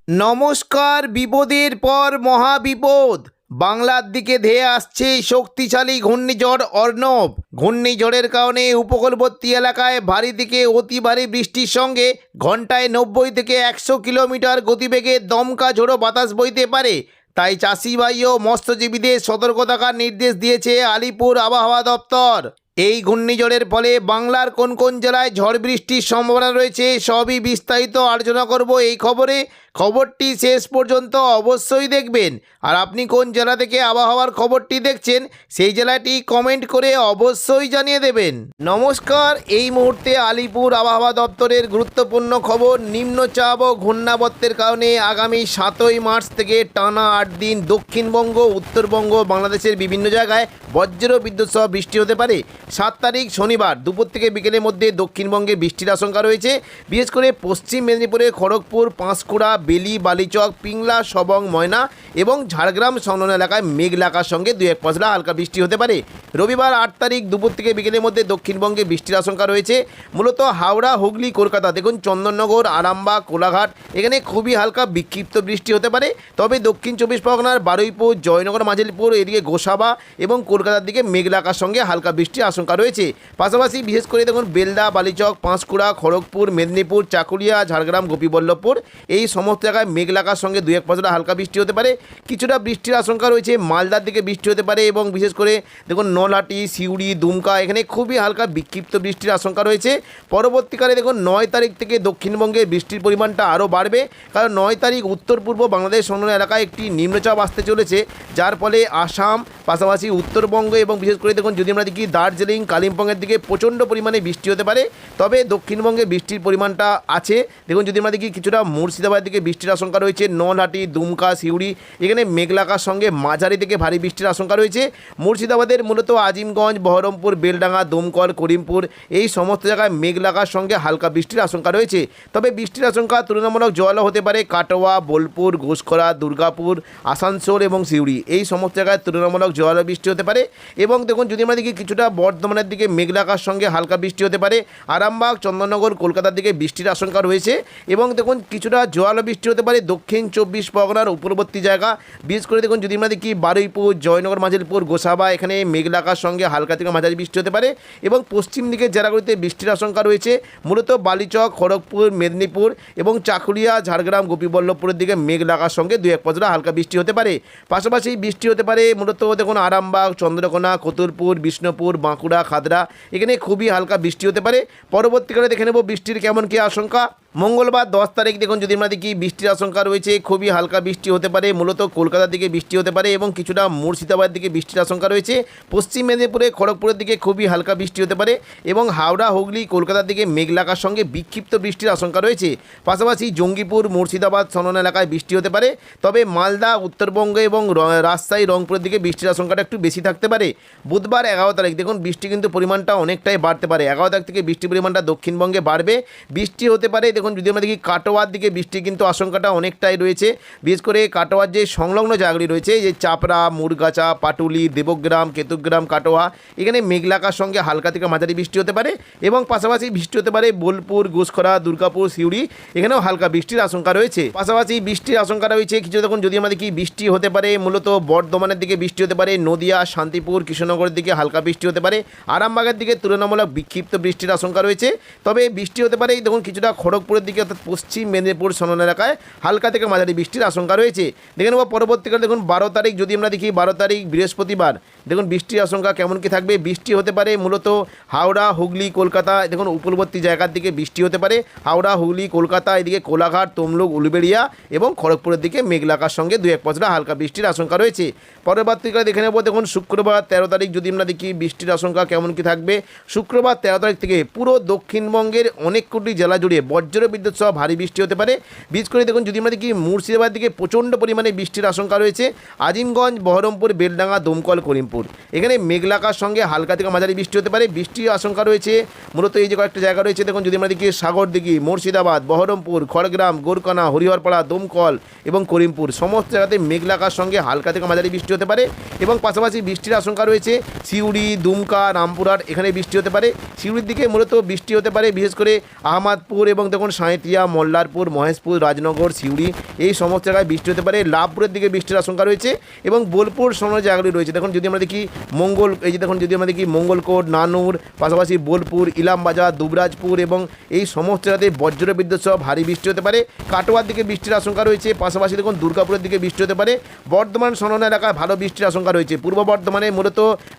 নমস্কার। বিপদের পর মহাবিপদ। বাংলার দিকে ধেয়ে আসছে শক্তিশালী ঘূর্ণিঝড় অর্ণব। ঘূর্ণিঝড়ের কারণে উপকূলবর্তী এলাকায় ভারী থেকে অতি ভারী বৃষ্টির সঙ্গে ঘন্টায় 90 থেকে 100 কিলোমিটার গতিবেগে দমকা ঝোড়ো বাতাস বইতে পারে। তাই চাষি ভাই ও মৎস্যজীবীদের সতর্ক থাকার নির্দেশ দিয়েছে আলিপুর আবহাওয়া দপ্তর। এই ঘূর্ণিঝড়ের ফলে বাংলার কোন কোন জেলায় ঝড় বৃষ্টির সম্ভাবনা রয়েছে সবই বিস্তারিত আলোচনা করব এই খবরে। খবরটি শেষ পর্যন্ত অবশ্যই দেখবেন। আর আপনি কোন জেলা থেকে আবহাওয়ার খবরটি দেখছেন সেই জেলাটি কমেন্ট করে অবশ্যই জানিয়ে দেবেন। নমস্কার। এই মুহূর্তে আলিপুর আবহাওয়া দপ্তরের গুরুত্বপূর্ণ খবর। নিম্নচাপ ও ঘূর্ণাবর্তের কারণে আগামী 7ই মার্চ থেকে টানা 8 দিন দক্ষিণবঙ্গ, উত্তরবঙ্গ, বাংলাদেশের বিভিন্ন জায়গায় বজ্র বিদ্যুৎ সহ বৃষ্টি হতে পারে। 7 তারিখ শনিবার দুপুর থেকে বিকেলের মধ্যে দক্ষিণবঙ্গে বৃষ্টির আশঙ্কা রয়েছে। বিশেষ করে পশ্চিম মেদিনীপুরে খড়গপুর, পাঁশকুড়া, বেলি, বালিচক, পিংলা, সবং, ময়না এবং ঝাড়গ্রাম সংলগ্ন এলাকায় মেঘলা আকাশের সঙ্গে 2-1 পশলা হালকা বৃষ্টি হতে পারে। রবিবার 8 তারিখ দুপুর থেকে বিকেলের মধ্যে দক্ষিণবঙ্গে বৃষ্টির আশঙ্কা রয়েছে। মূলত হাওড়া, হুগলি, কলকাতা, দেখুন চন্দননগর, আরামবাগ, কোলাঘাট এখানে খুবই হালকা বিক্ষিপ্ত বৃষ্টি হতে পারে। তবে দক্ষিণ 24 পরগনার বারুইপুর, জয়নগর, মাঝিলপুর, এদিকে গোসাবা এবং কলকাতার দিকে মেঘলা আকাশের সঙ্গে হালকা বৃষ্টির আশঙ্কা রয়েছে। পাশাপাশি বিশেষ করে দেখুন বেলদা, বালিচক, পাঁশকুড়া, খড়গপুর, মেদিনীপুর, চাকুলিয়া, ঝাড়গ্রাম, গোপীবল্লভপুর এই সমস্ত জায়গায় মেঘলা আকাশের সঙ্গে 2-1 পশলা হালকা বৃষ্টি হতে পারে। কিছুটা বৃষ্টির আশঙ্কা রয়েছে মালদার দিকে বৃষ্টি হতে পারে এবং বিশেষ করে দেখুন নলহাটি, সিউড়ি, দুমকা এখানে খুবই হালকা বিক্ষিপ্ত বৃষ্টির আশঙ্কা রয়েছে। পরবর্তীকালে দেখুন 9 তারিখ থেকে দক্ষিণবঙ্গে বৃষ্টির পরিমাণটা আরও বাড়বে, কারণ 9 তারিখ উত্তর পূর্ব বাংলাদেশ সংলগ্ন এলাকায় একটি নিম্নচাপ আসতে চলেছে, যার ফলে আসাম, পাশাপাশি উত্তরবঙ্গ এবং বিশেষ করে দেখুন যদি আমরা দেখি দার্জিলিং, কালিম্পংয়ের দিকে প্রচণ্ড পরিমাণে বৃষ্টি হতে পারে। তবে দক্ষিণবঙ্গে বৃষ্টির পরিমাণটা আছে। দেখুন যদি আমরা দেখি কিছুটা মুর্শিদাবাদ দিকে বৃষ্টির আশঙ্কা রয়েছে। নলহাটি, দুমকা, সিউড়ি এখানে মেঘলা আকাশের সঙ্গে মাঝারি থেকে ভারী বৃষ্টির আশঙ্কা রয়েছে। মুর্শিদাবাদের মূলত আজিমগঞ্জ, বহরমপুর, বেলডাঙ্গা, দমকল, করিমপুর এই সমস্ত জায়গায় মেঘলা আকাশের সঙ্গে হালকা বৃষ্টির আশঙ্কা রয়েছে। তবে বৃষ্টির আশঙ্কা তুলনামূলক জোরালো হতে পারে কাটোয়া, বোলপুর, ঘোষখরা, দুর্গাপুর, আসানসোল এবং সিউড়ি এই সমস্ত জায়গায় তুলনামূলক জোরালো বৃষ্টি হতে পারে। এবং দেখুন যদি আমরা দেখি কিছুটা বর্ধমানের দিকে মেঘলা আকাশের সঙ্গে হালকা বৃষ্টি হতে পারে। আরামবাগ, চন্দননগর, কলকাতার দিকে বৃষ্টির আশঙ্কা রয়েছে এবং দেখুন কিছুটা জোরালো বৃষ্টি হতে পারে দক্ষিণ 24 পরগনার উপরবর্তী জায়গা। বিশেষ করে দেখুন যদি আমরা দেখি বারুইপুর, জয়নগর, মাঝিলপুর, গোসাবা এখানে মেঘলা আকাশের সঙ্গে হালকা থেকে মাঝারি বৃষ্টি হতে পারে। এবং পশ্চিম দিকের জেলাগুলিতে বৃষ্টির আশঙ্কা রয়েছে মূলত বালিচক, খড়গপুর, মেদিনীপুর এবং চাকুলিয়া, ঝাড়গ্রাম, গোপীবল্লভপুরের দিকে মেঘলা আকাশের সঙ্গে 2-1 পশলা হালকা বৃষ্টি হতে পারে। পাশাপাশি বৃষ্টি হতে পারে মূলত দেখুন আরামবাগ, চন্দ্রকোনা, কতুলপুর, বিষ্ণুপুর, বাঁকুড়া, খাদরা এখানে খুবই হালকা বৃষ্টি হতে পারে। পরবর্তীকালে দেখে নেব বৃষ্টির কেমন কী আশঙ্কা। মঙ্গলবার 10 তারিখ দেখুন যদি আমরা দেখি বৃষ্টির আশঙ্কা রয়েছে, খুবই হালকা বৃষ্টি হতে পারে। মূলত কলকাতার দিকে বৃষ্টি হতে পারে এবং কিছুটা মুর্শিদাবাদের দিকে বৃষ্টির আশঙ্কা রয়েছে। পশ্চিম মেদিনীপুরে, খড়গপুরের দিকে খুবই হালকা বৃষ্টি হতে পারে এবং হাওড়া, হুগলি, কলকাতার দিকে মেঘলা আকাশের সঙ্গে বিক্ষিপ্ত বৃষ্টির আশঙ্কা রয়েছে। পাশাপাশি জঙ্গিপুর, মুর্শিদাবাদ সংলগ্ন এলাকায় বৃষ্টি হতে পারে। তবে মালদা, উত্তরবঙ্গ এবং রাজশাহী, রংপুরের দিকে বৃষ্টির আশঙ্কাটা একটু বেশি থাকতে পারে। বুধবার 11 তারিখ দেখুন বৃষ্টি কিন্তু পরিমাণটা অনেকটাই বাড়তে পারে। 11 তারিখ থেকে বৃষ্টির পরিমাণটা দক্ষিণবঙ্গে বাড়বে। বৃষ্টি হতে পারে দেখুন যদি আমরা দেখি কাটোয়ার দিকে বৃষ্টি কিন্তু আশঙ্কাটা অনেকটাই রয়েছে। বিশেষ করে কাটোয়ার যে সংলগ্ন জায়গাগুলি রয়েছে যে চাপড়া, মুরগাছা, পাটুলি, দেবগ্রাম, কেতুগ্রাম, কাটোয়া এখানে মেঘলা আকাশের সঙ্গে হালকা থেকে মাঝারি বৃষ্টি হতে পারে এবং পাশাপাশি বৃষ্টি হতে পারে বোলপুর, ঘোষখরা, দুর্গাপুর, সিউড়ি এখানেও হালকা বৃষ্টির আশঙ্কা রয়েছে। পাশাপাশি বৃষ্টির আশঙ্কা রয়েছে কিছু দেখুন যদি আমরা দেখি বৃষ্টি হতে পারে মূলত বর্ধমানের দিকে বৃষ্টি হতে পারে, নদিয়া, শান্তিপুর, কৃষ্ণনগরের দিকে হালকা বৃষ্টি হতে পারে। আরামবাগের দিকে তুলনামূলক বিক্ষিপ্ত বৃষ্টির আশঙ্কা রয়েছে। তবে বৃষ্টি হতে পারে দেখুন কিছুটা খড়গপুরের দিকে অর্থাৎ পশ্চিম মেদিনীপুর সংলগ্ন এলাকায় হালকা থেকে মাঝারি বৃষ্টির আশঙ্কা রয়েছে। দেখে নেব পরবর্তীকালে দেখুন 12 তারিখ যদি আমরা দেখি 12 তারিখ বৃহস্পতিবার দেখুন বৃষ্টির আশঙ্কা কেমন কি থাকবে। বৃষ্টি হতে পারে মূলত হাওড়া, হুগলি, কলকাতা দেখুন উপকূলবর্তী জায়গার দিকে বৃষ্টি হতে পারে। হাওড়া, হুগলি, কলকাতা এদিকে কোলাঘাট, তমলুক, উলুবেড়িয়া এবং খড়গপুরের দিকে মেঘলা আকাশের সঙ্গে 2-1 পশলা হালকা বৃষ্টির আশঙ্কা রয়েছে। পরবর্তীকালে দেখে নেব দেখুন শুক্রবার 13 তারিখ যদি আমরা দেখি বৃষ্টির আশঙ্কা কেমন কি থাকবে। শুক্রবার 13 তারিখ থেকে পুরো দক্ষিণবঙ্গের অনেক কোটি জেলা জুড়ে বজ্র বিদ্যুৎ সহ ভারী বৃষ্টি হতে পারে। বিশেষ করে দেখুন যদি আমরা দেখি মুর্শিদাবাদ দিকে প্রচণ্ড পরিমাণে বৃষ্টির আশঙ্কা রয়েছে। আজিমগঞ্জ, বহরমপুর, বেলডাঙ্গা, দমকল, করিমপুর এখানে মেঘলা আকাশের সঙ্গে হালকা থেকে মাঝারি বৃষ্টি হতে পারে। বৃষ্টির আশঙ্কা রয়েছে মূলত এই যে কয়েকটা জায়গা রয়েছে দেখুন যদি আমরা দেখি সাগরদিঘি, মুর্শিদাবাদ, বহরমপুর, খড়গ্রাম, গোরকানা, হরিহরপাড়া, দমকল এবং করিমপুর সমস্ত জায়গাতে মেঘলা আকাশের সঙ্গে হালকা থেকে মাঝারি বৃষ্টি হতে পারে। এবং পাশাপাশি বৃষ্টির আশঙ্কা রয়েছে সিউড়ি, দুমকা, রামপুরহাট এখানে বৃষ্টি হতে পারে। সিউড়ির দিকে মূলত বৃষ্টি হতে পারে বিশেষ করে আহমদপুর এবং দেখুন যেমন সাঁইতিয়া, মল্লারপুর, মহেশপুর, রাজনগর, সিউড়ি এই সমস্ত জায়গায় বৃষ্টি হতে পারে। লাভপুরের দিকে বৃষ্টির আশঙ্কা রয়েছে এবং বোলপুর সমস্ত জায়গাগুলি রয়েছে। দেখুন যদি আমরা দেখি মঙ্গল, এই যে দেখুন যদি আমরা দেখি মঙ্গলকোট, নানুর, পাশাপাশি বোলপুর, ইলামবাজার, দুবরাজপুর এবং এই সমস্ত জায়গাতে বজ্র বিদ্যুৎ সহ ভারী বৃষ্টি হতে পারে। কাটোয়ার দিকে বৃষ্টির আশঙ্কা রয়েছে। পাশাপাশি দেখুন দুর্গাপুরের দিকে বৃষ্টি হতে পারে। বর্ধমান সংলগ্ন এলাকায় ভালো বৃষ্টির আশঙ্কা রয়েছে। পূর্ব বর্ধমানে মূলত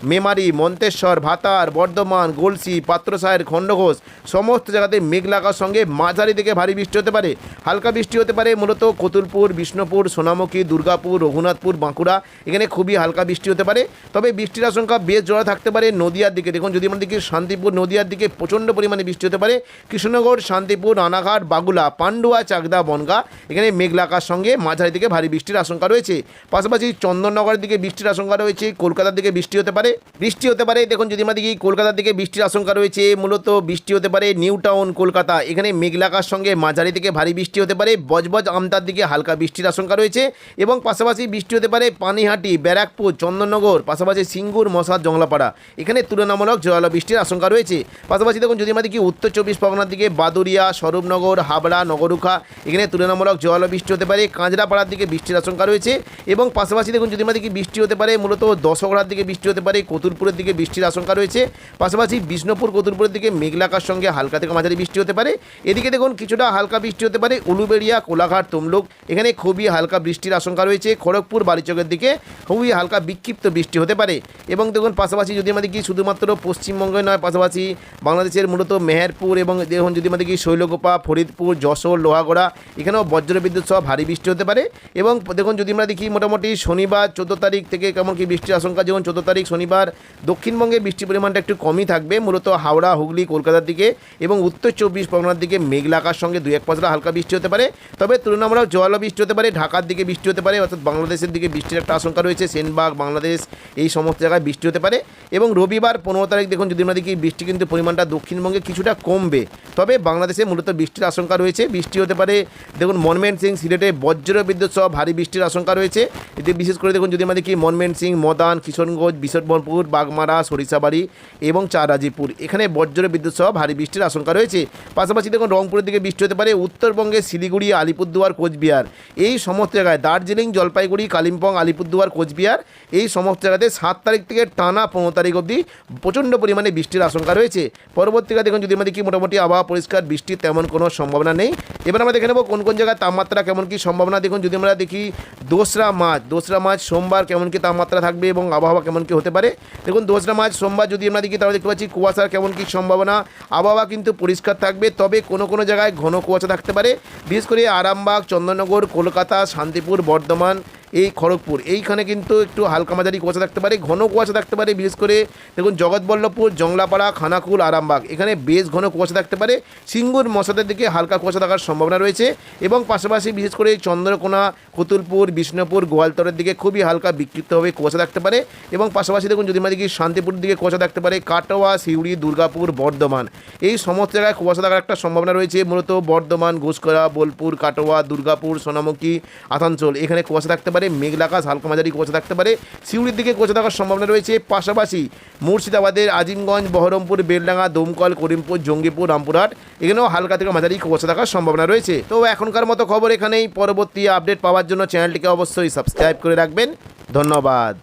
মেমারি, মন্তেশ্বর, ভাতার, বর্ধমান, গলসি, পাত্রসাহের, খণ্ডঘোষ সমস্ত জায়গাতে মেঘলা আকাশের সঙ্গে মাঝারি থেকে ভারী বৃষ্টি হতে পারে। হালকা বৃষ্টি হতে পারে মূলত কতুলপুর, বিষ্ণুপুর, সোনামুখী, দুর্গাপুর, রঘুনাথপুর, বাঁকুড়া এখানে খুবই হালকা বৃষ্টি হতে পারে। তবে বৃষ্টির আশঙ্কা বেশ জোড়া থাকতে পারে নদিয়ার দিকে। দেখুন যদি আমরা দেখি শান্তিপুর, নদিয়ার দিকে প্রচণ্ড পরিমাণে বৃষ্টি হতে পারে। কৃষ্ণনগর, শান্তিপুর, রানাঘাট, বাগুলা, পান্ডুয়া, চাকদা, বনগা এখানে মেঘলা আকাশের সঙ্গে মাঝারি থেকে ভারী বৃষ্টির আশঙ্কা রয়েছে। পাশাপাশি চন্দননগরের দিকে বৃষ্টির আশঙ্কা রয়েছে। কলকাতার দিকে বৃষ্টি হতে পারে। দেখুন যদি আমরা দেখি কলকাতার দিকে বৃষ্টির আশঙ্কা রয়েছে। মূলত বৃষ্টি হতে পারে নিউ টাউন, কলকাতা এখানে মেঘলা আকাশের সঙ্গে মাঝারি থেকে ভারী বৃষ্টি হতে পারে। বজবজ, আমতার দিকে হালকা বৃষ্টির আশঙ্কা রয়েছে এবং পাশাপাশি বৃষ্টি হতে পারে পানিহাটি, ব্যারাকপুর, চন্দননগর, পাশাপাশি সিঙ্গুর, মশার, জংলাপাড়া এখানে তুলনামূলক জোরালো বৃষ্টির আশঙ্কা রয়েছে। পাশাপাশি দেখুন যদি আমরা দেখি উত্তর 24 পরগনার দিকে বাদুরিয়া, স্বরূপনগর, হাবড়া, নগরুখা এখানে তুলনামূলক জোরালো বৃষ্টি হতে পারে। কাঁচরাপাড়ার দিকে বৃষ্টির আশঙ্কা রয়েছে এবং পাশাপাশি দেখুন যদি আমরা দেখি বৃষ্টি হতে পারে মূলত দশগড়ার দিকে বৃষ্টি হতে পারে। কতুলপুরের দিকে বৃষ্টির আশঙ্কা রয়েছে। পাশাপাশি বিষ্ণুপুর, কতুলপুরের দিকে মেঘলা আকাশের সঙ্গে হালকা থেকে মাঝারি বৃষ্টি হতে পারে। এদিকে দেখুন কিছুটা হালকা বৃষ্টি হতে পারে উলুবেড়িয়া, কোলাঘাট, তমলুক এখানে খুবই হালকা বৃষ্টির আশঙ্কা রয়েছে। খড়গপুর, বালিচকের দিকে খুবই হালকা বিক্ষিপ্ত বৃষ্টি হতে পারে। এবং দেখুন পাশাপাশি যদি আমরা দেখি শুধুমাত্র পশ্চিমবঙ্গে নয়, পাশাপাশি বাংলাদেশের মূলত মেহেরপুর এবং দেখুন যদি আমরা দেখি শৈলকুপা, ফরিদপুর, যশোর, লোহাগড়া এখানেও বজ্রবিদ্যুৎ সহ ভারী বৃষ্টি হতে পারে। এবং দেখুন যদি আমরা দেখি মোটামুটি শনিবার 14 তারিখ থেকে কেমন কি বৃষ্টির আশঙ্কা, যেমন 14 তারিখ শনিবার দক্ষিণবঙ্গে বৃষ্টির পরিমাণটা একটু কমই থাকবে মূলত হাওড়া, হুগলি, কলকাতার দিকে এবং উত্তর 24 পরগনার দিকে মেঘলা আকাশের সঙ্গে 2-1 পশলা হালকা বৃষ্টি হতে পারে। তবে তুলনামূলক জোরালো বৃষ্টি হতে পারে। ঢাকার দিকে বৃষ্টি হতে পারে, অর্থাৎ বাংলাদেশের দিকে বৃষ্টির একটা আশঙ্কা রয়েছে। সেনবাগ, বাংলাদেশ এই সমস্ত জায়গায় বৃষ্টি হতে পারে। এবং রবিবার 15 তারিখ দেখুন যদি আমরা দেখি বৃষ্টি কিন্তু পরিমাণটা দক্ষিণবঙ্গে কিছুটা কমবে, তবে বাংলাদেশে মূলত বৃষ্টির আশঙ্কা রয়েছে। বৃষ্টি হতে পারে দেখুন ময়মনসিংহ, সিলেটে বজ্র বিদ্যুৎ সহ ভারী বৃষ্টির আশঙ্কা রয়েছে। এতে বিশেষ করে দেখুন যদি আমরা দেখি ময়মনসিংহ, মদান, কিশোরগঞ্জ, বিশনপুর, বাগমারা, সরিষাবাড়ি এবং চারাজিপুর এখানে বজ্র বিদ্যুৎ সহ ভারী বৃষ্টির আশঙ্কা রয়েছে। পাশাপাশি দেখুন রংপুরের দিকে বৃষ্টি হতে পারে। উত্তরবঙ্গে শিলিগুড়ি, আলিপুরদুয়ার, কোচবিহার এই সমস্ত জায়গায়, দার্জিলিং, জলপাইগুড়ি, কালিম্পং, আলিপুরদুয়ার, কোচবিহার এই সমস্ত জায়গাতে 7 তারিখ থেকে টানা 15 তারিখ অবধি প্রচণ্ড পরিমাণে বৃষ্টির আশঙ্কা রয়েছে। পরবর্তীকালে দেখুন যদি আমরা দেখি মোটামুটি আবহাওয়া পরিষ্কার, বৃষ্টির তেমন কোনো সম্ভাবনা নেই। এবার আমরা দেখে নেব কোন কোন জায়গায় তাপমাত্রা কেমন কি সম্ভাবনা। দেখুন যদি আমরা দেখি দোসরা মার্চ সোমবার কেমন কি তাপমাত্রা থাকবে এবং আবহাওয়া কেমন কি হতে পারে। দেখুন দোসরা মার্চ সোমবার যদি আমরা দেখি তাহলে দেখতে পাচ্ছি কুয়াশার কেমন কি সম্ভাবনা। আবহাওয়া কিন্তু পরিষ্কার থাকবে, তবে কোনো কোনো জায়গায় ঘন কুয়াশা থাকতে পারে। বিশেষ করে আরামবাগ, চন্দননগর, কলকাতা, শান্তিপুর, বর্ধমান, এই খড়গপুর এইখানে কিন্তু একটু হালকা মাঝারি কুয়াশা থাকতে পারে, ঘন কুয়াশা থাকতে পারে। বিশেষ করে দেখুন জগৎবল্লভপুর, জংলাপাড়া, খানাকুল, আরামবাগ এখানে বেশ ঘন কুয়াশা থাকতে পারে। সিঙ্গুর, মশাদের দিকে হালকা কুয়াশা থাকার সম্ভাবনা রয়েছে এবং পাশাপাশি বিশেষ করে চন্দ্রকোনা, কতুলপুর, বিষ্ণুপুর, গোয়ালতরের দিকে খুবই হালকা বিক্ষিপ্তভাবে কুয়াশা থাকতে পারে। এবং পাশাপাশি দেখুন যদি আমরা দেখি শান্তিপুরের দিকে কুয়াশা থাকতে পারে। কাটোয়া, সিউড়ি, দুর্গাপুর, বর্ধমান এই সমস্ত জায়গায় কুয়াশা থাকার একটা সম্ভাবনা রয়েছে। মূলত বর্ধমান, ঘুষকরা, বোলপুর, কাটোয়া, দুর্গাপুর, সোনামুখী, আসানসোল এখানে কুয়াশা থাকতে পারে। মেঘলা আকাশ, হালকা মাঝারি কুয়াশা থাকতে পারে। সিউড়ির দিকে কুয়াশা থাকার সম্ভাবনা রয়েছে। পাশাপাশি মুর্শিদাবাদের আজিমগঞ্জ, বহরমপুর, বেলডাঙ্গা, দমকল, করিমপুর, জঙ্গিপুর, রামপুরহাট এখানেও হালকা থেকে মাঝারি কুয়াশা থাকার সম্ভাবনা রয়েছে। তো এখনকার মতো খবর এখানেই। পরবর্তী আপডেট পাওয়ার জন্য চ্যানেলটিকে অবশ্যই সাবস্ক্রাইব করে রাখবেন। ধন্যবাদ।